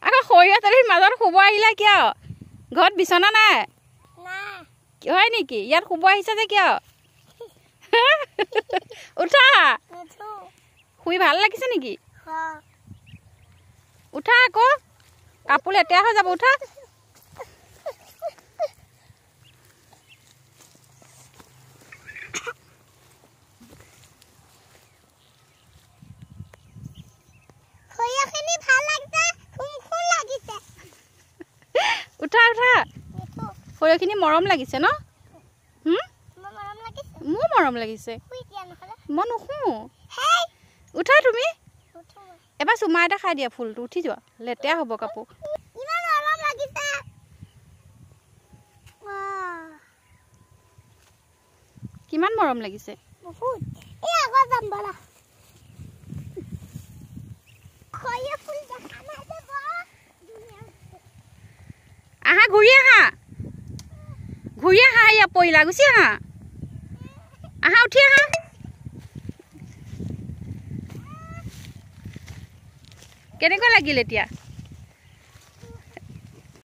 আকৌ সৰিয়হ তলিৰ মাজত শুব আহিলা কিয়? ঘৰত বিচনা নাই? হয় নেকি? ইয়াত শুব আহিছা যে কিয়? উঠা। শুই ভাল লাগিছে নেকি? উঠা আকৌ, কাপোৰ লেতেৰা হৈ যাব। উঠা। উঠা উঠা। সৰিয়হখিনি মৰম লাগিছে ন? মোৰ মৰম লাগিছে। মই নুশু। উঠা তুমি। এবাৰ চুমা এটা খাই দিয়া ফুলটো। উঠি যোৱা, লেতেৰা হ'ব কাপোৰ। কিমান মৰম লাগিছে? আহা, ঘূৰি আহা। ঘূৰি আহা, ইয়া পৰিলা, গুচি আহা। আহা, উঠি আহা। কেনেকুৱা লাগিল এতিয়া?